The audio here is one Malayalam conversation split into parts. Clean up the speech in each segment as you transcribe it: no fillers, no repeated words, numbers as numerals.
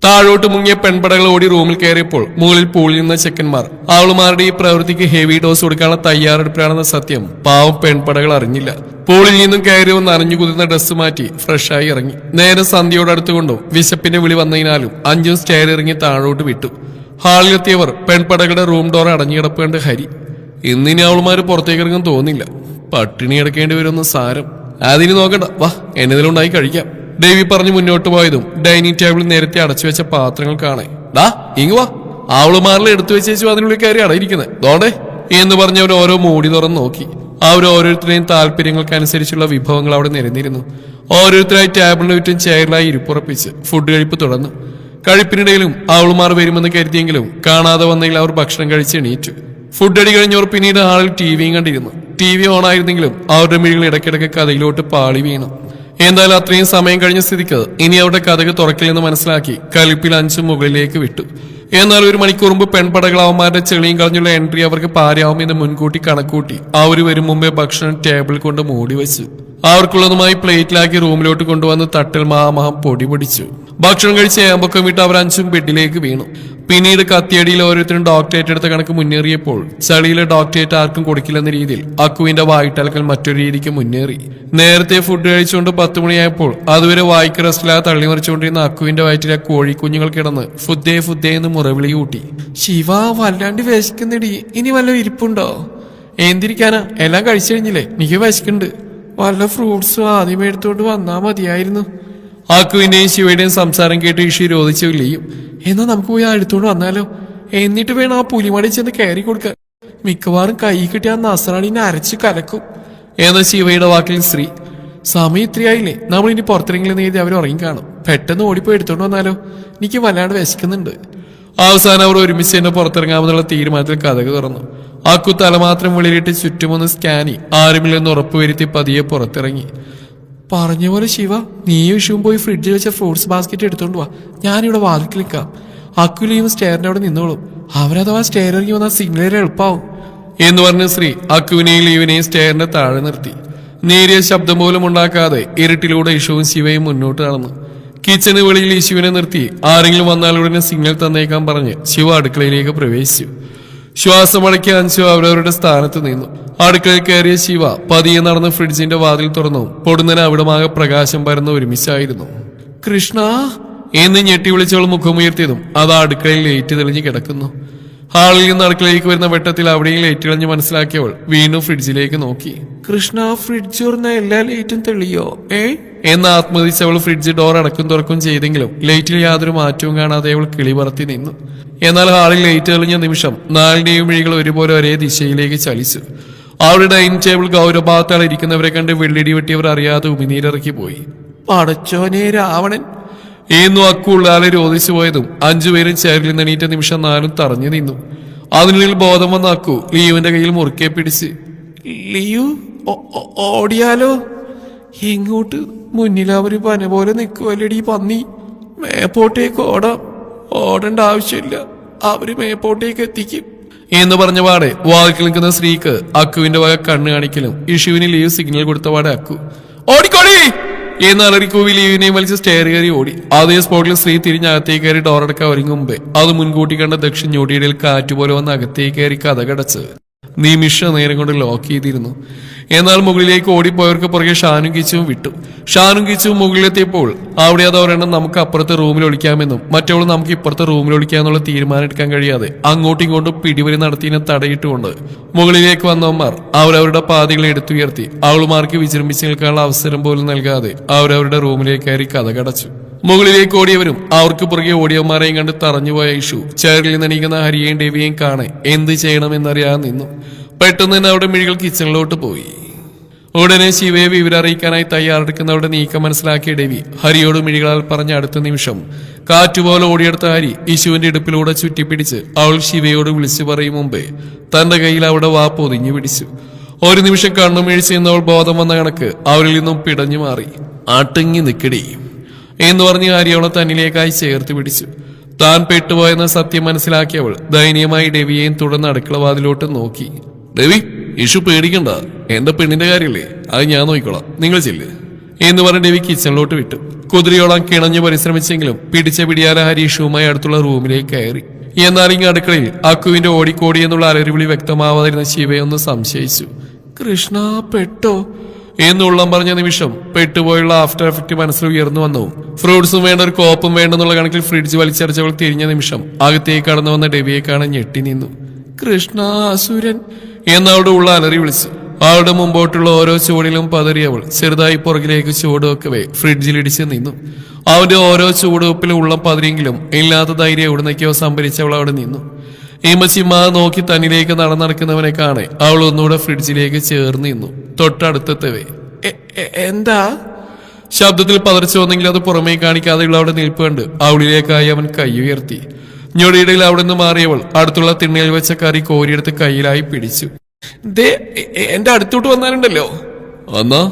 താഴോട്ട് മുങ്ങിയ പെൺപടകൾ ഓടി റൂമിൽ കയറിയപ്പോൾ മുകളിൽ പൂളിൽ നിന്ന ചെക്കന്മാർ അവളുമാരുടെ ഈ പ്രവൃത്തിക്ക് ഹെവി ഡോസ് കൊടുക്കാനുള്ള തയ്യാറെടുപ്പിലാണെന്ന സത്യം പാവം പെൺപടകൾ അറിഞ്ഞില്ല. പൂളിൽ നിന്നും കയറി വന്ന് അരഞ്ഞു കുതിർന്ന ഡ്രസ്സ് മാറ്റി ഫ്രഷായി ഇറങ്ങി. നേരെ സന്ധ്യയോടടുത്തുകൊണ്ടും വിശപ്പിന്റെ വിളി വന്നതിനാലും അഞ്ചും സ്റ്റെയർ ഇറങ്ങി താഴോട്ട് വിട്ടു. ഹാളിലെത്തിയവർ പെൺപടകളുടെ റൂം ഡോർ അടഞ്ഞു കിടപ്പേണ്ട ഹരി. ഇന്നിനി അവളുമാര് പുറത്തേക്ക് ഇറങ്ങാൻ തോന്നില്ല. പട്ടിണി കിടക്കേണ്ടി വരുമെന്ന് സാരം. അതിന് നോക്കണ്ട, വാ എന്നതിലുണ്ടായി കഴിക്കാം. ദേവി പറഞ്ഞു മുന്നോട്ട് പോയതും ഡൈനിങ് ടേബിളിൽ നേരത്തെ അടച്ചു വെച്ച പാത്രങ്ങൾ കാണേ. ഡാ ഇങ്ങ് വാ, അവളുമാരിൽ എടുത്തു വെച്ചേച്ചു അതിനുള്ളിൽ കയറി അടയിരിക്കുന്നത് ദോണ്ടേ എന്ന് പറഞ്ഞവർ ഓരോ മൂടി തുറന്ന് നോക്കി. അവർ ഓരോരുത്തരുടെയും താല്പര്യങ്ങൾക്കനുസരിച്ചുള്ള വിഭവങ്ങൾ അവിടെ നിരന്നിരുന്നു. ഓരോരുത്തരായി ടേബിളിന് ചുറ്റും ചെയറിലായി ഇരിപ്പുറപ്പിച്ച് ഫുഡ് കഴിപ്പ് തുടർന്നു. കഴിപ്പിനിടയിലും അവളുമാർ വരുമെന്ന് കരുതിയെങ്കിലും കാണാതെ വന്നതിൽ അവർ ഭക്ഷണം കഴിച്ച് എണീറ്റു. ഫുഡ് അടി കഴിഞ്ഞവർ പിന്നീട് ഹാളിൽ ടിവിയും കണ്ടിരുന്നു. ടി വി ഓണായിരുന്നെങ്കിലും അവരുടെ മിഴികൾ ഇടയ്ക്കിടയ്ക്ക് കഥയിലോട്ട് പാളി വീണു. എന്തായാലും അത്രയും സമയം കഴിഞ്ഞ സ്ഥിതിക്ക് ഇനി അവരുടെ കഥകൾ തുറക്കില്ലെന്ന് മനസ്സിലാക്കി കലിപ്പിൽ അഞ്ചും മുകളിലേക്ക് വിട്ടു. എന്നാൽ ഒരു മണിക്കൂർ മുമ്പ് പെൺപടകൾ അവന്മാരുടെ ചെളിയും കളഞ്ഞുള്ള എൻട്രി അവർക്ക് പാരാവുമെന്ന് മുൻകൂട്ടി കണക്കൂട്ടി അവർ വരും മുമ്പേ ഭക്ഷണം ടേബിൾ കൊണ്ട് മൂടി വെച്ചു. അവർക്കുള്ളതുമായി പ്ലേറ്റിലാക്കി റൂമിലോട്ട് കൊണ്ടുവന്ന് തട്ടിൽ മാമഹം പൊടി പൊടിച്ചു. ഭക്ഷണം കഴിച്ച് ഏമ്പൊക്കം വിട്ട് അവർ അഞ്ചും ബെഡിലേക്ക് വീണു. പിന്നീട് കത്തിയടിയിൽ ഓരോരുത്തരും ഡോക്ടറേറ്റ് എടുത്ത കണക്ക് മുന്നേറിയപ്പോൾ ചളിയിലെ ഡോക്ടറേറ്റ് ആർക്കും കൊടുക്കില്ലെന്ന രീതിയിൽ അക്കുവിന്റെ വായിട്ടലക്കൽ മറ്റൊരു രീതിക്ക് മുന്നേറി. നേരത്തെ ഫുഡ് കഴിച്ചുകൊണ്ട് 10 മണിയായപ്പോൾ അതുവരെ വായിക്ക് റെസ്റ്റിലാതെ തള്ളിമറിച്ചുകൊണ്ടിരുന്ന അക്കുവിന്റെ വയറ്റിലെ കോഴിക്കുഞ്ഞുങ്ങൾ കിടന്ന് ഫുദ്ദേ ഫുദ്ദേ എന്ന് മുറവിളി കൂട്ടി. ശിവ വല്ലാണ്ട് വിശക്കുന്നിടി, ഇനി വല്ല ഇരിപ്പുണ്ടോ? എന്തിരിക്കാനാ, എല്ലാം കഴിച്ചു കഴിഞ്ഞില്ലേ? എനിക്ക് വിശക്കുന്നുണ്ട്. വല്ല ഫ്രൂട്ട്സും ആദ്യമേ എടുത്തോണ്ട് വന്നാ മതിയായിരുന്നു. ആക്കുവിന്റെയും ശിവയുടെയും സംസാരം കേട്ട് ഇഷി രോധിച്ചില്ലേയും. എന്നാ നമുക്ക് പോയി എടുത്തോണ്ട് വന്നാലോ? എന്നിട്ട് വേണം ആ പുലിമടി ചെന്ന് കയറി കൊടുക്കാൻ. മിക്കവാറും കൈ കിട്ടിയ ആ നസ്രാണിനെ അരച്ച് കലക്കും എന്ന ശിവയുടെ വാക്കിൽ സ്ത്രീ. സമയം ഇത്രയായില്ലേ, നമ്മൾ ഇനി പുറത്തിറങ്ങില്ലെന്ന് എഴുതി അവർ ഉറങ്ങി കാണും. പെട്ടെന്ന് ഓടിപ്പോയി എടുത്തോണ്ട് വന്നാലോ? എനിക്ക് വല്ലാണ്ട് വിശക്കുന്നുണ്ട്. അവസാനം അവർ ഒരുമിച്ച് തന്നെ പുറത്തിറങ്ങാമെന്നുള്ള തീരുമാനത്തിൽ കഥക തുറന്നു. ആക്കു തല മാത്രം വെളിയിലിട്ട് ചുറ്റുമൊന്ന് സ്കാനി ആരുമില്ലെന്ന് ഉറപ്പുവരുത്തി പതിയെ പുറത്തിറങ്ങി. പറഞ്ഞ പോലെ ശിവ, നീ വിഷുവും പോയി ഫ്രിഡ്ജിൽ വെച്ച ഫ്രൂട്ട്സ് ബാസ്ക്കറ്റ് എടുത്തോണ്ട് വാ. ഞാനിവിടെ വാതിൽ നിൽക്കാം. അക്കുലീവും സ്റ്റെയറിന്റെ അവിടെ നിന്നോളും. അവരഥവാ സ്റ്റെയർ ഇറങ്ങി വന്നാൽ സിഗ്നൽ എളുപ്പാവും എന്ന് പറഞ്ഞ ശ്രീ അക്കുവിനെയും ലീവിനെയും സ്റ്റെയറിന്റെ താഴെ നിർത്തി. നേരിയ ശബ്ദം പോലും ഉണ്ടാക്കാതെ ഇരുട്ടിലൂടെ ഇഷുവും ശിവയും മുന്നോട്ട് നടന്നു. കിച്ചന് വെളിയിൽ ഇശുവിനെ നിർത്തി ആരെങ്കിലും വന്നാൽ ഉടനെ സിഗ്നൽ തന്നേക്കാൻ പറഞ്ഞ് ശിവ അടുക്കളയിലേക്ക് പ്രവേശിച്ചു. ശ്വാസമടക്കി അഞ്ചു അവരവരുടെ സ്ഥാനത്ത് നിന്നു. അടുക്കളയിൽ കയറിയ ശിവ പതിയെ നടന്ന് ഫ്രിഡ്ജിന്റെ വാതിൽ തുറന്നു. പൊടുന്നനെ അവിടമാകെ പ്രകാശം പരന്ന് ഒരുമിച്ചായിരുന്നു. കൃഷ്ണ എന്ന് ഞെട്ടി വിളിച്ചവൾ മുഖമുയർത്തിയതും അത് അടുക്കളയിൽ ലേറ്റ് തെളിഞ്ഞ് കിടക്കുന്നു. ഹാളിൽ നിന്ന് അടുക്കളയിലേക്ക് വരുന്ന വെട്ടത്തിൽ അവിടെയും ലേറ്റ് തെളിഞ്ഞ് മനസ്സിലാക്കിയവൾ വീണ്ടും ഫ്രിഡ്ജിലേക്ക് നോക്കി. കൃഷ്ണ, ഫ്രിഡ്ജ് തുറന്ന എല്ലാ ലൈറ്റും തെളിയോ എന്ന് ആത്മതിച്ചവൾ ഫ്രിഡ്ജ് ഡോർ അടക്കും തുറക്കും ചെയ്തെങ്കിലും ലൈറ്റിൽ യാതൊരു മാറ്റവും കാണാതെ അവൾ കിളി പറത്തി നിന്നു. എന്നാൽ ഹാളിൽ ലൈറ്റ് തെളിഞ്ഞ നിമിഷം നാലിന്റെയും മിഴികൾ ഒരുപോലെ ഒരേ ദിശയിലേക്ക് ചലിച്ചു. അവരുടെ ഡൈനിങ് ടേബിൾ ഗൗരവഭാഗത്താൽ ഇരിക്കുന്നവരെ കണ്ട് വെള്ളിടി വെട്ടിയവർ അറിയാതെ ഉമിനീരിറക്കി പോയി. പടച്ചോനെ രാവണൻ എന്നു അക്കുള്ളാലെ രോധിച്ചു പോയതും 5 പേരും ചേരിൽ നിന്നെണീറ്റ നിമിഷം 4 തറഞ്ഞു നിന്നു. അതിനുള്ളിൽ ബോധം വന്ന അക്കു ലീവിന്റെ കയ്യിൽ മുറുക്കെ പിടിച്ച്. ലീവ് ഓടിയാലോ? എങ്ങോട്ട്? മുന്നിൽ അവര് പന പോലെ നിൽക്കുവല്ലടി പന്നി. മേപ്പോട്ടേക്ക് ഓടേണ്ട ആവശ്യമില്ല, അവര് മേപ്പോട്ടേക്ക് എത്തിക്കും എന്ന് പറഞ്ഞ പാടെ വാതിൽ നിൽക്കുന്ന സ്ത്രീക്ക് അക്കുവിന്റെ വക കണ്ണ് കാണിക്കലും ഇഷുവിന് ലീവ് സിഗ്നൽ കൊടുത്ത പാടെ അക്കു ഓടിക്കോടി എന്നലറിക്കൂവി ലീവിനെയും വലിച്ച് സ്റ്റെയർ കയറി ഓടി. അതേ സ്പോട്ടിൽ സ്ത്രീ തിരിഞ്ഞകത്തേക്ക് കയറി ഡോറടക്കാൻ ഒരുങ്ങും മുമ്പേ അത് മുൻകൂട്ടി കണ്ട ദക്ഷിൺ ഞൊടിയിടയിൽ കാറ്റുപോലെ വന്ന് അകത്തേക്ക് കയറി കഥകടച്ച് നിമിഷ നേരം കൊണ്ട് ലോക്ക് ചെയ്തിരുന്നു. എന്നാൽ മുകളിലേക്ക് ഓടിപ്പോയവർക്ക് പുറകെ ഷാനും കിച്ചും വിട്ടു. ഷാനും കിച്ചും മുകളിലെത്തിയപ്പോൾ അവിടെ അത് ഒരെണ്ണം നമുക്ക് അപ്പുറത്തെ റൂമിൽ ഒളിക്കാമെന്നും മറ്റവൾ നമുക്ക് ഇപ്പുറത്തെ റൂമിൽ ഒളിക്കാന്നുള്ള തീരുമാനം എടുക്കാൻ കഴിയാതെ അങ്ങോട്ടും ഇങ്ങോട്ടും പിടിവലി നടത്തിയതിനെ തടയിട്ടുകൊണ്ട് മുകളിലേക്ക് വന്നവന്മാർ അവരവരുടെ പാതികളെ എടുത്തുയർത്തി അവളുമാർക്ക് വിജൃംഭിച്ച് നിൽക്കാനുള്ള അവസരം പോലും നൽകാതെ അവരവരുടെ റൂമിലേക്ക് കയറി കഥകടച്ചു. മുകളിലേക്ക് ഓടിയവരും അവർക്ക് പുറകെ ഓടിയവന്മാരെയും കണ്ട് തറഞ്ഞുപോയ ഇഷു ചെയറിൽ നിന്നണിക്കുന്ന ഹരിയെയും ഡേവിയെയും കാണെ എന്ത് ചെയ്യണമെന്നറിയാതെ നിന്നു. പെട്ടെന്ന് തന്നെ അവിടെ മിഴികൾ കിച്ചണിലോട്ട് പോയി. ഉടനെ ശിവയെ വിവരം അറിയിക്കാനായി തയ്യാറെടുക്കുന്നവരുടെ നീക്കം മനസ്സിലാക്കിയ ഡേവി ഹരിയോട് മിഴികളാൽ പറഞ്ഞ അടുത്ത നിമിഷം കാറ്റുപോലെ ഓടിയെടുത്ത ഹരി ഇശുവിന്റെ ഇടുപ്പിലൂടെ ചുറ്റിപ്പിടിച്ച് അവൾ ശിവയോട് വിളിച്ചു പറയും മുമ്പേ തന്റെ കയ്യിൽ അവിടെ വാ പൊതിഞ്ഞു പിടിച്ചു. ഒരു നിമിഷം കണ്ണു മിഴിച്ച് എന്നവൾ ബോധം വന്ന കണക്ക് അവരിൽ നിന്നും പിടഞ്ഞു മാറി. അടങ്ങി നിക്കടി എന്ന് പറഞ്ഞ് ഹരി അവളെ തന്നിലേക്കായി ചേർത്ത് പിടിച്ചു. താൻ പെട്ടുപോയെന്ന സത്യം മനസ്സിലാക്കിയവൾ ദയനീയമായി ഡെവിയെയും തുടർന്ന് അടുക്കള വാതിലോട്ട് നോക്കി. ഡെവി, ഇഷു പേടിക്കണ്ട, എന്റെ പെണ്ണിന്റെ കാര്യല്ലേ, അത് ഞാൻ നോക്കിക്കോളാം, നിങ്ങൾ ചെല്ല് എന്ന് പറഞ്ഞ് ദേവി കിച്ചണിലോട്ട് വിട്ടു. കുതിരയോളം കിണഞ്ഞു പരിശ്രമിച്ചെങ്കിലും പിടിച്ച പിടിയാല ഹരീഷുവുമായി അടുത്തുള്ള റൂമിലേക്ക് കയറി. എന്നാൽ ഇങ്ങ് അടുക്കളയിൽ അക്കുവിന്റെ ഓടിക്കോടി എന്നുള്ള അലറിവിളി വ്യക്തമാവാതിരുന്ന ശിവയൊന്ന് സംശയിച്ചു. കൃഷ്ണ പെട്ടോ എന്നുള്ളം പറഞ്ഞ നിമിഷം പെട്ടുപോയുള്ള ആഫ്റ്റർ എഫക്ട് മനസ്സിൽ ഉയർന്നു വന്നു. ഫ്രൂട്ട്സും വേണ്ട, ഒരു കോപ്പും വേണ്ടെന്നുള്ള കണക്കിൽ ഫ്രിഡ്ജ് വലിച്ചടച്ചവൾ തിരിഞ്ഞ നിമിഷം അകത്തേക്ക് കടന്നു വന്ന ഡെവിയെ കാണാൻ ഞെട്ടി നിന്നു. കൃഷ്ണ അസുരൻ എന്നവളുടെ ഉള്ള അലറി വിളിച്ചു. അവളുടെ മുമ്പോട്ടുള്ള ഓരോ ചൂടിലും പതറിയവൾ ചെറുതായി പുറകിലേക്ക് ചൂടുവെക്കവേ ഫ്രിഡ്ജിലിടിച്ച് നിന്നു. അവന്റെ ഓരോ ചൂടുവെപ്പിലും ഉള്ളം പതിരെങ്കിലും ഇല്ലാത്ത ധൈര്യം എവിടുന്നൊക്കെയോ സംഭരിച്ചവൾ അവിടെ നിന്നു. ഇമ്മച്ചിമ്മ നോക്കി തന്നിലേക്ക് നടന്നടക്കുന്നവനെ കാണെ അവൾ ഒന്നുകൂടെ ഫ്രിഡ്ജിലേക്ക് ചേർന്ന് നിന്നു. തൊട്ടടുത്തെത്തവേ എന്താ ശബ്ദത്തിൽ പതർച്ചു വന്നെങ്കിൽ അത് പുറമേ കാണിക്കാതെയുള്ള അവിടെ നിൽപ്പ് കണ്ട് അവളിലേക്കായി അവൻ കൈ ഉയർത്തി. ഞൊടിയിടയിൽ അവിടെ നിന്ന് മാറിയവൾ അടുത്തുള്ള തിണ്ണയിൽ വെച്ച കറി കോരിയെടുത്ത് കയ്യിലായി പിടിച്ചു. എന്റെ അടുത്തോട്ട് വന്നാലുണ്ടല്ലോ. വന്നാ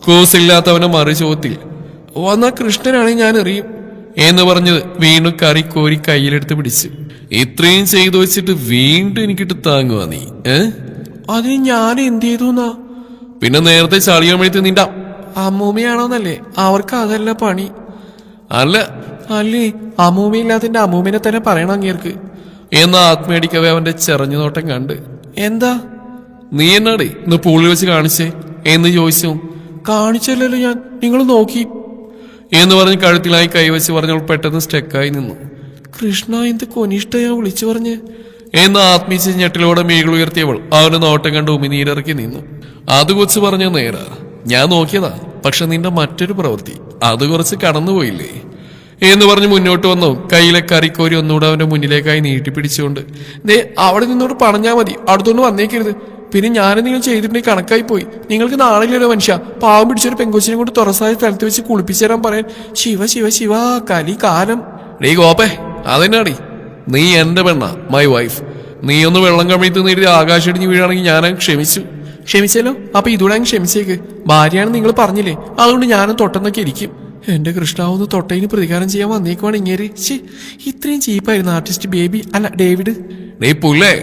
കൂസില്ലാത്തവനെ മറു ചോദ്യത്തിൽ വന്നാ കൃഷ്ണനാണെങ്കിൽ ഞാൻ എറിയും എന്ന് പറഞ്ഞത് വീണ്ടും കറി കോരി കയ്യിലെടുത്ത് പിടിച്ചു. ഇത്രയും ചെയ്തു വെച്ചിട്ട് വീണ്ടും എനിക്കിട്ട് താങ്ങുവാ നീ? അതിന് ഞാൻ എന്ത് ചെയ്തു? പിന്നെ നേരത്തെ ചളിയാൻ വേണ്ടി നിന്റെ അമ്മൂമ്മയാണോന്നല്ലേ? അവർക്ക് അതല്ല പണി. അല്ലേ അമ്മൂമ്മയില്ലാതിന്റെ അമ്മൂമ്മനെ തന്നെ പറയണം അങ്ങേർക്ക് എന്ന ആത്മേടിക്കവേ അവന്റെ ചെറഞ്ഞു നോട്ടം കണ്ട്. എന്താ നീ എന്നാടേ ഇന്ന് പൂളിൽ വെച്ച് കാണിച്ചേ എന്ന് ചോദിച്ചു. കാണിച്ചല്ലോ ഞാൻ, നിങ്ങൾ നോക്കി എന്ന് പറഞ്ഞ് കഴുത്തിലായി കൈവച്ച് പറഞ്ഞവൾ പെട്ടെന്ന് സ്റ്റെക്കായി നിന്നു. കൃഷ്ണ എന്ത് കൊനിഷ്ടയാ വിളിച്ചു പറഞ്ഞ് എന്ന് ആത്മീച്ച ഞെട്ടിലോടെ മീകൾ ഉയർത്തിയവൾ അവന്റെ നോട്ടം കണ്ട് ഉമിനീരിറക്കി നിന്നു. അത് കൊച്ചു പറഞ്ഞ നേരാ, ഞാൻ നോക്കിയതാ. പക്ഷെ നിന്റെ മറ്റൊരു പ്രവൃത്തി അത് കുറച്ച് കടന്നുപോയില്ലേ എന്ന് പറഞ്ഞ് മുന്നോട്ട് വന്നു. കയ്യിലെ കറിക്കോരി ഒന്നുകൂടെ അവന്റെ മുന്നിലേക്കായി നീട്ടിപ്പിടിച്ചുകൊണ്ട് അവിടെ നിന്നോട് പറഞ്ഞാൽ മതി, അടുത്തോണ്ട് വന്നേക്കരുത്. പിന്നെ ഞാനെന്തെങ്കിലും ചെയ്തിട്ടുണ്ടെങ്കിൽ കണക്കായി പോയി. നിങ്ങൾക്ക് നാളെയില്ലല്ലോ മനുഷ്യ. പാവം പിടിച്ചൊരു പെങ്കൊച്ചിനെ കൊണ്ട് തുറസായ സ്ഥലത്ത് വെച്ച് കുളിപ്പിച്ചു തരാൻ പറയാൻ. ശിവ ശിവ ശിവ കലി കാലം. ഡേ ഗോപേ, അതെന്നാടി നീ എന്റെ പെണ്ണ, മൈ വൈഫ്. നീ ഒന്ന് വെള്ളം കമിഴ്ത്ത് നേടി ആകാശടിഞ്ഞ് വീഴാണെങ്കിൽ ഞാൻ ക്ഷമിച്ചല്ലോ. അപ്പൊ ഇതൂടെ അങ്ങ് ക്ഷമിച്ചേക്ക്. ഭാര്യയാണ് നിങ്ങൾ പറഞ്ഞില്ലേ, അതുകൊണ്ട് ഞാനും തൊട്ടെന്നൊക്കെ ഇരിക്കും. എന്റെ കൃഷ്ണാവൊന്ന് തൊട്ടതിന് പ്രതികാരം ചെയ്യാൻ വന്നേക്കുവാണ് ഇങ്ങേര്. ഇത്രയും ചീപ്പായിരുന്നു ആർട്ടിസ്റ്റ് ബേബി, അല്ല ഡേവിഡ്. നീ പുല്ലേ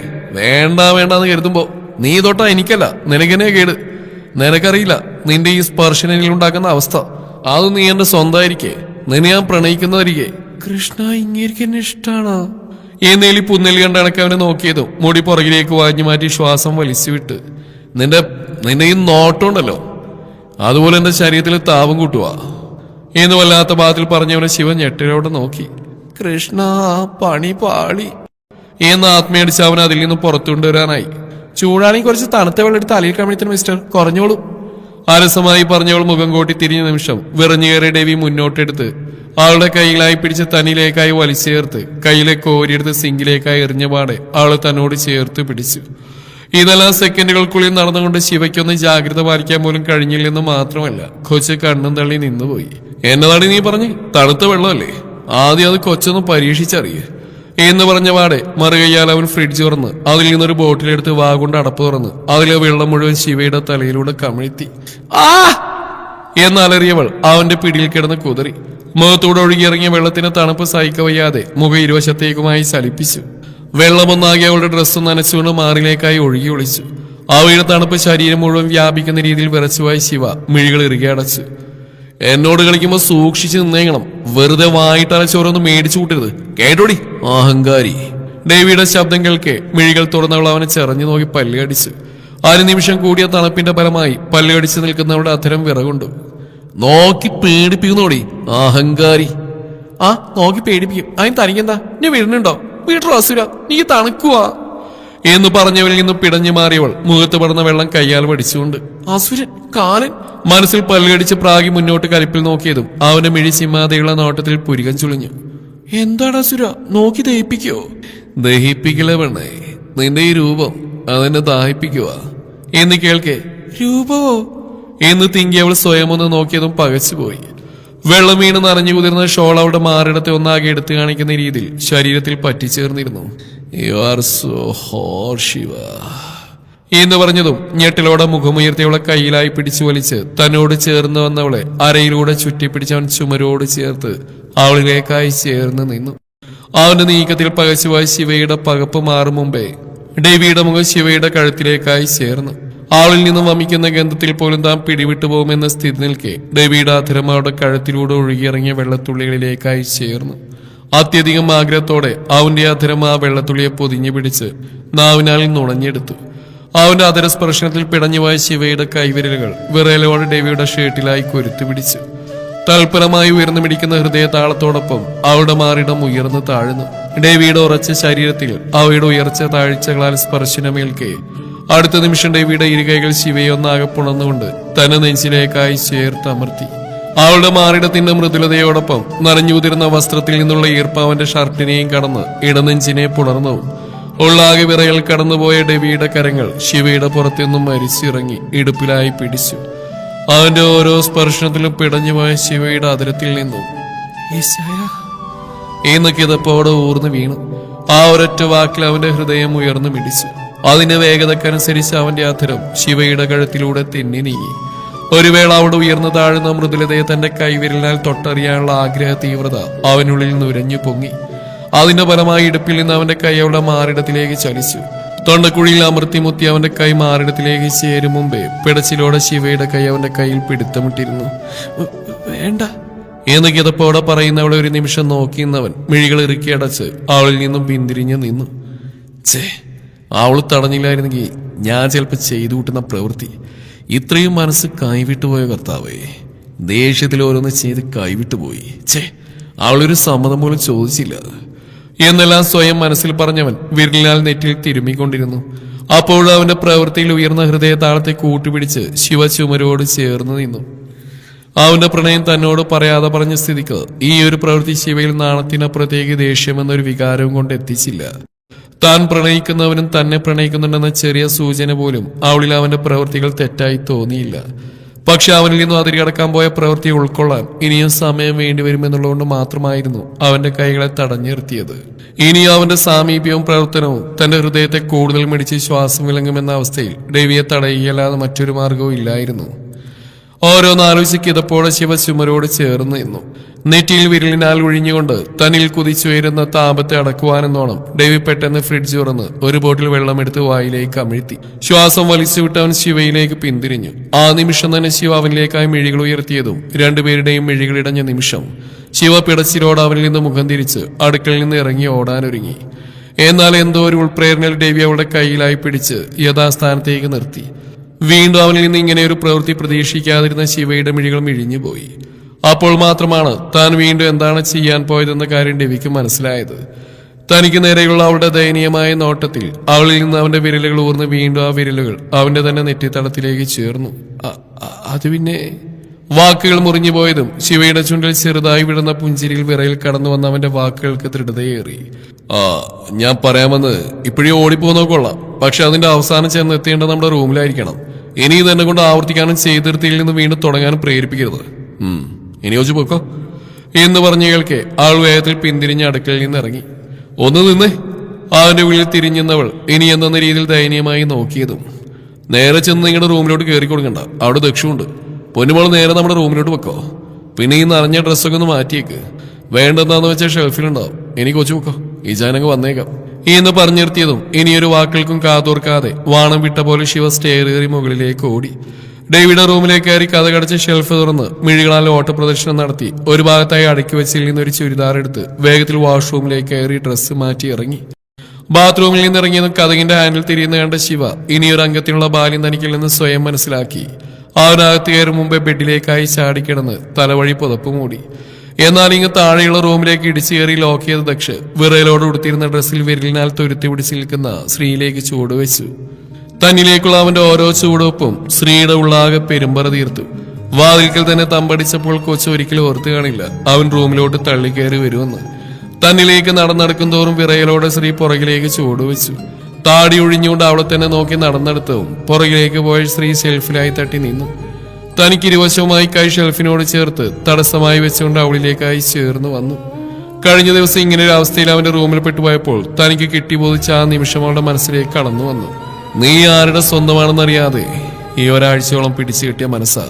വേണ്ടാന്ന് കരുതുമ്പോ നീ തൊട്ടാ എനിക്കല്ല നിനക്കെന്നെ കേട്. നിനക്കറിയില്ല നിന്റെ ഈ സ്പർശനിലുണ്ടാക്കുന്ന അവസ്ഥ. അത് നീ എന്റെ സ്വന്തമായിരിക്കേ, നിന്നെ ഞാൻ പ്രണയിക്കുന്നതായിരിക്കേ. കൃഷ്ണ ഇങ്ങേർക്ക് എന്നെ ഇഷ്ടാണ് എന്നേലി പുന്നെലി കണ്ട് അണക്ക് അവനെ നോക്കിയതും മുടി പുറകിലേക്ക് വാഞ്ഞു മാറ്റി ശ്വാസം വലിച്ചു വിട്ട്. നിന്റെ ഈ നോട്ടമുണ്ടല്ലോ അതുപോലെ എന്റെ ശരീരത്തിൽ താപം കൂട്ടുവാ എന്ന് വല്ലാത്ത ഭാഗത്തിൽ പറഞ്ഞവനെ ശിവൻ ഞെട്ടിലോടെ നോക്കി. കൃഷ്ണ പണി പാളി എന്ന് ആത്മയടിച്ച് അവൻ അതിൽ നിന്ന് പുറത്തുകൊണ്ടുവരാനായി. ചൂടാണെങ്കിൽ കുറച്ച് തണുത്ത വെള്ളം എടുത്ത് തലയിൽ കമിഴ്ത്തണം മിസ്റ്റർ, കുറഞ്ഞോളൂ അരസമായി പറഞ്ഞവൾ മുഖം കോട്ടി തിരിഞ്ഞ നിമിഷം വിറഞ്ഞു കയറിയ ഡേവി മുന്നോട്ടെടുത്ത് അവളുടെ കൈയിലായി പിടിച്ച് തന്നിലേക്കായി വലിച്ചേർത്ത് കയ്യിലെ കോരിയെടുത്ത് സിങ്കിലേക്കായി എറിഞ്ഞ പാടെ അവള് തന്നോട് ചേർത്ത് പിടിച്ചു. ഇതെല്ലാം സെക്കൻഡുകൾക്കുള്ളിൽ നടന്നുകൊണ്ട് ശിവയ്ക്കൊന്ന് ജാഗ്രത പാലിക്കാൻ പോലും കഴിഞ്ഞില്ലെന്ന് മാത്രമല്ല കൊച്ചു കണ്ണും തള്ളി നിന്നുപോയി. എന്നതാണ് നീ പറഞ്ഞ്? തണുത്ത വെള്ളമല്ലേ, ആദ്യം അത് കൊച്ചൊന്ന് പരീക്ഷിച്ചറിയേ എന്ന് പറഞ്ഞ പാടെ മറുകയ്യാൽ അവൻ ഫ്രിഡ്ജ് തുറന്ന് അതിൽ നിന്നൊരു ബോട്ടിലെടുത്ത് വാഗുകൊണ്ട് അടപ്പ് തുറന്ന് അതിലെ വെള്ളം മുഴുവൻ ശിവയുടെ തലയിലൂടെ കമിഴ്ത്തി. ആ എന്നലറിയവൾ അവന്റെ പിടിയിൽ കിടന്ന് കുതറി. മുഖത്തൂടെ ഒഴുകിയിറങ്ങിയ വെള്ളത്തിന് തണുപ്പ് സഹിക്കവയ്യാതെ മുഖം ഇരുവശത്തേക്കുമായി ചലിപ്പിച്ചു. വെള്ളമൊന്നാകെ അവളുടെ ഡ്രസ്സ് നനച്ചുകൊണ്ട് മാറിലേക്കായി ഒഴുകി ഒളിച്ചു. അവയുടെ തണുപ്പ് ശരീരം മുഴുവൻ വ്യാപിക്കുന്ന രീതിയിൽ വിറച്ചുപോയ ശിവ മിഴികൾ ഇറുകെ അടച്ചു. എന്നോട് കളിക്കുമ്പോ സൂക്ഷിച്ച് നിന്നേക്കണം, വെറുതെ വായിട്ടരച്ചോരൊന്നും മേടിച്ചു കൂട്ടരുത് കേട്ടോടി അഹങ്കാരി. ഡേവിയുടെ ശബ്ദം കേൾക്കെ മിഴികൾ തുറന്നവൾ അവനെ ചെറഞ്ഞു നോക്കി പല്ലുകടിച്ചു. ഒരു നിമിഷം കൂടിയ തണുപ്പിന്റെ ഫലമായി പല്ലുകടിച്ച് നിൽക്കുന്നവളുടെ അധരം വിറകൊണ്ടു. നോക്കി പേടിപ്പിക്കുന്നോടി അഹങ്കാരി. ആ നോക്കി പേടിപ്പിക്കും, അതിന് തനിക്കെന്താ? നീ വീടിനുണ്ടോ? വീട്ടിലോ അസുര, നീ തണുക്കുവാ എന്ന് പറഞ്ഞവരിൽ നിന്ന് പിടഞ്ഞു മാറിയവൾ മുഖത്ത് പടർന്ന വെള്ളം കയ്യാൽ പഠിച്ചുകൊണ്ട്. അസുരൻ കാലൻ മനസ്സിൽ പല്ലുകടിച്ച് പ്രാഗി മുന്നോട്ട് കലിപ്പിൽ നോക്കിയതും അവന്റെ മിഴി ചിമ്മാതെയുള്ള നോട്ടത്തിൽ പുരികം ചുളിഞ്ഞു. എന്താണ് അസുര, നോക്കി ദഹിപ്പിക്കോ? ദഹിപ്പിക്കില്ല പെണ്ണേ, നിന്റെ ഈ രൂപം അതെന്നെ ദാഹിപ്പിക്കുക എന്ന് കേൾക്കെ. രൂപമോ എന്ന് തിങ്കി അവൾ സ്വയം ഒന്ന് നോക്കിയതും പകച്ചുപോയി. വെള്ളം വീണ് നനഞ്ഞു കുതിർന്ന ഷോൾ അവിടെ മാറിടത്തെ ഒന്നാകെ എടുത്തു കാണിക്കുന്ന രീതിയിൽ ശരീരത്തിൽ പറ്റിച്ചേർന്നിരുന്നു. You are so hot Shiva എന്ന് പറഞ്ഞതും ഞെട്ടിലോടെ മുഖമുയർത്തിയവളെ കയ്യിലായി പിടിച്ചു വലിച്ച് തന്നോട് ചേർന്ന് വന്നവളെ അരയിലൂടെ ചുറ്റിപ്പിടിച്ചവൻ ചുമരോട് ചേർത്ത് അവളിലേക്കായി ചേർന്ന് നിന്നു. അവന്റെ നീക്കത്തിൽ പകച്ചുപോയ ശിവയുടെ പകപ്പ് മാറും മുമ്പേ ഡേവിയുടെ മുഖം ശിവയുടെ കഴുത്തിലേക്കായി ചേർന്നു. അവളിൽ നിന്നും വമിക്കുന്ന ഗന്ധത്തിൽ പോലും താൻ പിടിവിട്ടു പോകുമെന്ന സ്ഥിതി നിൽക്കെ ഡേവിയുടെ അധരം അവളുടെ കഴുത്തിലൂടെ ഒഴുകിയിറങ്ങിയ വെള്ളത്തുള്ളികളിലേക്കായി ചേർന്നു. അത്യധികം ആഗ്രഹത്തോടെ അവന്റെ അധരം ആ വെള്ളത്തുള്ളിയെ പൊതിഞ്ഞു പിടിച്ച് നാവിനാൽ നുണഞ്ഞെടുത്തു. അവന്റെ അധരസ്പർശനത്തിൽ പിടഞ്ഞുപോയ ശിവയുടെ കൈവിരലുകൾ വിറയലോടെ ഡേവിയുടെ ഷർട്ടിലായി കൊരുത്തു പിടിച്ചു. തൽപരമായി ഉയർന്നു പിടിക്കുന്ന ഹൃദയതാളത്തോടൊപ്പം അവളുടെ മാറിടം ഉയർന്നു താഴ്ന്നു. ഡേവിയുടെ ഉറച്ച ശരീരത്തിൽ അവയുടെ ഉയർച്ച താഴ്ചകളാൽ സ്പർശനമേൽക്കെ അടുത്ത നിമിഷം ഡേവിയുടെ ഇരുകൈകൾ ശിവയെ ഒന്നാകെ പുണർന്നുകൊണ്ട് തന്നെ നെഞ്ചിലേക്കായി ചേർത്തമർത്തി. അവളുടെ മാറിടത്തിന്റെ മൃദുലതയോടൊപ്പം നനഞ്ഞുതിർന്ന വസ്ത്രത്തിൽ നിന്നുള്ള ഈർപ്പാവന്റെ ഷർട്ടിനെയും കടന്ന് ഇടനെഞ്ചിനെ പുണർന്നു. ഉള്ളാകെ വിറയൽ കടന്നുപോയ ഡേവിയുടെ കരങ്ങൾ ശിവയുടെ പുറത്തുനിന്നും മരിച്ചിറങ്ങി ഇടുപ്പിലായി പിടിച്ചു. അവന്റെ ഓരോ സ്പർശനത്തിലും പിടഞ്ഞുപോയ ശിവയുടെ അതിരത്തിൽ നിന്നും എന്ന് കിതപ്പോടെ ഊർന്നു വീണു. ആ ഒരൊറ്റ വാക്കിൽ അവന്റെ ഹൃദയം ഉയർന്നു മിടിച്ചു. അതിന്റെ വേഗതക്കനുസരിച്ച് അവന്റെ അധരം ശിവയുടെ കഴുത്തിലൂടെ തെന്നി നീങ്ങി. ഒരു വേള അവിടെ ഉയർന്നു താഴുന്ന മൃദുലതയെ തന്റെ കൈവിരലിനാൽ തൊട്ടറിയാനുള്ള ആഗ്രഹ തീവ്രത അവനുള്ളിൽ നുരഞ്ഞു പൊങ്ങി. അതിന്റെ ഫലമായി ഇടുപ്പിൽ നിന്ന് അവന്റെ കൈ അവളുടെ മാറിടത്തിലേക്ക് ചലിച്ചു. തൊണ്ടക്കുഴിയിൽ അമർത്തിമുത്തി അവന്റെ കൈ മാറിടത്തിലേക്ക് ചേരും മുമ്പേ പിടച്ചിലോടെ ശിവയുടെ കൈ അവന്റെ കയ്യിൽ പിടുത്തമിട്ടിരുന്നു. വേണ്ട എന്ന് കിതപ്പോടെ പറയുന്നവളെ ഒരു നിമിഷം നോക്കിയെന്നവൻ മിഴികൾ ഇറുക്കി അടച്ച് അവളിൽ നിന്നും പിന്തിരിഞ്ഞു നിന്നു. അവൾ തടഞ്ഞില്ലായിരുന്നെങ്കിൽ ഞാൻ ചിലപ്പോൾ ചെയ്തു കൂട്ടുന്ന പ്രവൃത്തി ഇത്രയും മനസ്സ് കൈവിട്ടുപോയ കർത്താവേ. ദേഷ്യത്തിൽ ഓരോന്ന് ചെയ്ത് കൈവിട്ടുപോയി. അവളൊരു സമ്മതം പോലും ചോദിച്ചില്ല എന്നെല്ലാം സ്വയം മനസ്സിൽ പറഞ്ഞവൻ വിരലിനാൽ നെറ്റിൽ തിരുമ്മിക്കൊണ്ടിരുന്നു. അപ്പോഴും അവന്റെ പ്രവൃത്തിയിൽ ഉയർന്ന ഹൃദയ താളത്തെ കൂട്ടുപിടിച്ച് ശിവ ചുമരോട് ചേർന്ന് നിന്നു. അവന്റെ പ്രണയം തന്നോട് പറയാതെ പറഞ്ഞ സ്ഥിതിക്ക് ഈ ഒരു പ്രവൃത്തി ശിവയിൽ നാണത്തിനപ്പുറത്തേക്ക് ദേഷ്യമെന്നൊരു വികാരവും കൊണ്ട് എത്തിച്ചില്ല. താൻ പ്രണയിക്കുന്നവനും തന്നെ പ്രണയിക്കുന്നുണ്ടെന്ന ചെറിയ സൂചന പോലും അവളിൽ അവന്റെ പ്രവൃത്തികൾ തെറ്റായി തോന്നിയില്ല. പക്ഷെ അവനിൽ നിന്നും അതിരികടക്കാൻ പോയ പ്രവൃത്തി ഉൾക്കൊള്ളാൻ ഇനിയും സമയം വേണ്ടിവരുമെന്നുള്ളതുകൊണ്ട് മാത്രമായിരുന്നു അവന്റെ കൈകളെ തടഞ്ഞു നിർത്തിയത്. ഇനിയും അവന്റെ സാമീപ്യവും പ്രവർത്തനവും തന്റെ ഹൃദയത്തെ കൂടുതൽ മിടിച്ച് ശ്വാസം വിലങ്ങുമെന്ന അവസ്ഥയിൽ ഡേവിയെ തടയുകയല്ലാതെ മറ്റൊരു മാർഗവും ഇല്ലായിരുന്നു. ഓരോന്നാലോചിച്ച് കിതപ്പോടെ ശിവ ചുമരോട് ചേർന്ന് നിന്നു. നെറ്റിയിൽ വിരലിനാൽ ഒഴിഞ്ഞുകൊണ്ട് തന്നിൽ കുതിച്ചുയരുന്ന താപത്തെ അടക്കുവാനെന്നോണം ഡേവി പെട്ടെന്ന് ഫ്രിഡ്ജ് തുറന്ന് ഒരു ബോട്ടിൽ വെള്ളമെടുത്ത് വായിലേക്ക് അമിഴ്ത്തി. ശ്വാസം വലിച്ചുവിട്ടവൻ ശിവയിലേക്ക് പിന്തിരിഞ്ഞു. ആ നിമിഷം തന്നെ ശിവ അവനിലേക്കായി മിഴികൾ ഉയർത്തിയതും രണ്ടുപേരുടെയും മിഴികളിടഞ്ഞ നിമിഷം ശിവ പിടച്ചിലോട് അവനിൽ നിന്ന് മുഖം തിരിച്ച് അടുക്കളയിൽ നിന്ന് ഇറങ്ങി ഓടാനൊരുങ്ങി. എന്നാൽ എന്തോ ഒരു ഉൾപ്രേരണയിൽ ഡേവി അവളുടെ കൈയിലായി പിടിച്ച് യഥാസ്ഥാനത്തേക്ക് നിർത്തി. വീണ്ടും അവനിൽ നിന്ന് ഇങ്ങനെ ഒരു പ്രവൃത്തി പ്രതീക്ഷിക്കാതിരുന്ന ശിവയുടെ മിഴികൾ മിഴിഞ്ഞുപോയി. അപ്പോൾ മാത്രമാണ് താൻ വീണ്ടും എന്താണ് ചെയ്യാൻ പോയതെന്ന കാര്യം ഡേവിക്ക് മനസ്സിലായത്. തനിക്ക് നേരെയുള്ള അവളുടെ ദയനീയമായ നോട്ടത്തിൽ അവളിൽ നിന്ന് അവന്റെ വിരലുകൾ ഊർന്ന് വീണ്ടും ആ വിരലുകൾ അവന്റെ തന്നെ നെറ്റിത്തടത്തിലേക്ക് ചേർന്നു. അത് പിന്നെ വാക്കുകൾ മുറിഞ്ഞു പോയതും ശിവയുടെ ചുണ്ടിൽ ചെറുതായി വിടുന്ന പുഞ്ചിരിയിൽ വിറയിൽ കടന്നു വന്ന അവന്റെ വാക്കുകൾക്ക് ദൃഢതയേറി. ഞാൻ പറയാമെന്ന് ഇപ്പോഴേ ഓടിപ്പോന്നോ കൊള്ളാം, പക്ഷെ അതിന്റെ അവസാനം ചെന്ന് എത്തേണ്ടത് നമ്മുടെ റൂമിലായിരിക്കണം. ഇനി തന്നെ കൊണ്ട് ആവർത്തിക്കാനും ചെയ്തിരുത്തിയിൽ നിന്ന് വീണ്ടും തുടങ്ങാനും പ്രേരിപ്പിക്കരുത്. ഇനി യോജിച്ച് പോക്കോ എന്ന് പറഞ്ഞു കേൾക്കെ ആൾ വേഗത്തിൽ പിന്തിരിഞ്ഞ് അടുക്കളയിൽ നിന്ന് ഇറങ്ങി. ഒന്ന് നിന്നേ. അവന്റെ ഉള്ളിൽ തിരിഞ്ഞെന്നവൾ ഇനി എന്ന രീതിയിൽ ദയനീയമായി നോക്കിയതും. നേരെ ചെന്ന് നിങ്ങളുടെ റൂമിലോട്ട് കയറി കൊടുക്കണ്ട, അവിടെ ദക്ഷമുണ്ട്. പൊന്നുമോൾ നേരെ നമ്മുടെ റൂമിലോട്ട് വെക്കോ. പിന്നെ ഈ നനഞ്ഞ ഡ്രസ്സൊക്കെ ഒന്ന് മാറ്റിയേക്ക്. വേണ്ടെന്നാന്ന് വെച്ചാൽ ഷെൽഫിലുണ്ടാവും. എനിക്ക് കൊച്ചു വെക്കോ, ഈ ജാനങ്ങ് വന്നേക്കാം എന്ന് പറഞ്ഞു നിർത്തിയതും ഇനിയൊരു വാക്കുകൾക്കും കാതോർക്കാതെ വാണം വിട്ട പോലെ ശിവ സ്റ്റെയർ കയറി മുകളിലേക്ക് ഓടി. ഡേവിയുടെ റൂമിലേക്ക് കയറി കഥ കടച്ച് ഷെൽഫ് തുറന്ന് മിഴികളാൽ ഓട്ടപ്രദർശനം നടത്തി ഒരു ഭാഗത്തായി അടുക്കി വെച്ചിൽ നിന്നൊരു ചുരിദാർ എടുത്ത് വേഗത്തിൽ വാഷ്റൂമിലേക്ക് കയറി ഡ്രസ്സ് മാറ്റി ഇറങ്ങി. ബാത്റൂമിൽ നിന്നിറങ്ങിയതും കഥകിന്റെ ഹാൻഡിൽ തിരിയുന്ന കണ്ട ശിവ ഇനിയൊരു അംഗത്തിനുള്ള ബാല്യം തനിക്കില്ലെന്ന് സ്വയം മനസ്സിലാക്കി അവനകത്ത് കയറും മുമ്പേ ബെഡിലേക്കായി ചാടിക്കിടന്ന് തലവഴി പുതപ്പ് മൂടി. എന്നാൽ ഇങ്ങ് താഴെയുള്ള റൂമിലേക്ക് ഇടിച്ചു കയറി ലോക്ക് ചെയ്ത ദക്ഷ വിറയലോട് ഉടുത്തിരുന്ന ഡ്രസ്സിൽ വിരലിനാൽ തൊരുത്തി പിടിച്ച് നിൽക്കുന്ന സ്ത്രീയിലേക്ക് ചൂടുവെച്ചു. തന്നിലേക്കുള്ള അവന്റെ ഓരോ ചൂടുവെപ്പും സ്ത്രീയുടെ ഉള്ളാകെ പെരുമ്പറ തീർത്തു. വാതിൽക്കൽ തന്നെ തമ്പടിച്ചപ്പോൾ കൊച്ചു ഒരിക്കലും ഓർത്തു കാണില്ല അവൻ റൂമിലോട്ട് തള്ളിക്കയറി വരുമെന്ന്. തന്നിലേക്ക് നടന്നെടുക്കും തോറും വിറയലോടെ സ്ത്രീ പുറകിലേക്ക് ചൂടുവെച്ചു. താടി ഒഴിഞ്ഞുകൊണ്ട് അവളെ തന്നെ നോക്കി നടന്നെടുത്തവും പുറകിലേക്ക് പോയ സ്ത്രീ ഷെൽഫിലായി തട്ടി നിന്നു. തനിക്ക് ഇരുവശവുമായി കൈ ഷെൽഫിനോട് ചേർത്ത് തടസ്സമായി വെച്ചുകൊണ്ട് അവളിലേക്കായി ചേർന്ന് വന്നു. കഴിഞ്ഞ ദിവസം ഇങ്ങനെ ഒരു അവസ്ഥയിൽ അവന്റെ റൂമിൽ പെട്ടുപോയപ്പോൾ തനിക്ക് കിട്ടിബോധിച്ച ആ നിമിഷം അവളുടെ മനസ്സിലേക്ക് കടന്നു വന്നു. നീ ആരുടെ സ്വന്തമാണെന്നറിയാതെ ഈ ഒരാഴ്ചയോളം പിടിച്ചു കിട്ടിയ മനസ്സാ.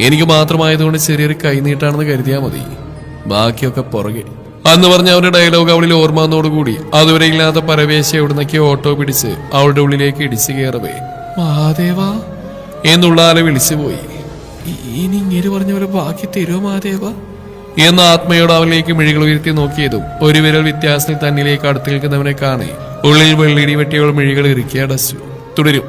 എനിക്ക് മാത്രമായതുകൊണ്ട് ചെറിയൊരു കൈനീട്ടാണെന്ന് കരുതിയാൽ മതി, ബാക്കിയൊക്കെ പുറകെ അന്ന് പറഞ്ഞ അവരുടെ ഡയലോഗ് അവളിൽ ഓർമ്മ വന്നോടുകൂടി അതുവരെ ഇല്ലാത്ത പരവേശ എവിടുന്നൊക്കെ ഓട്ടോ പിടിച്ച് അവളുടെ ഉള്ളിലേക്ക് ഇടിച്ചു കയറവേ മഹാദേവ എന്നുള്ള ആളെ വിളിച്ചുപോയി. ഇനി ഇങ്ങനെ പറഞ്ഞ പോലെ ബാക്കി തരുമോ മഹാദേവ എന്ന ആത്മയോട് അവളിലേക്ക് മിഴികൾ ഉയർത്തി നോക്കിയതും ഒരു വിരൽ വ്യത്യാസത്തിൽ തന്നിലേക്ക് അടുത്ത് നിൽക്കുന്നവനെ കാണി ഉള്ളിൽ വെള്ളിടി വെട്ടിയോളം മിഴികൾ ഇറുക്കി അടച്ചു. തുടരും.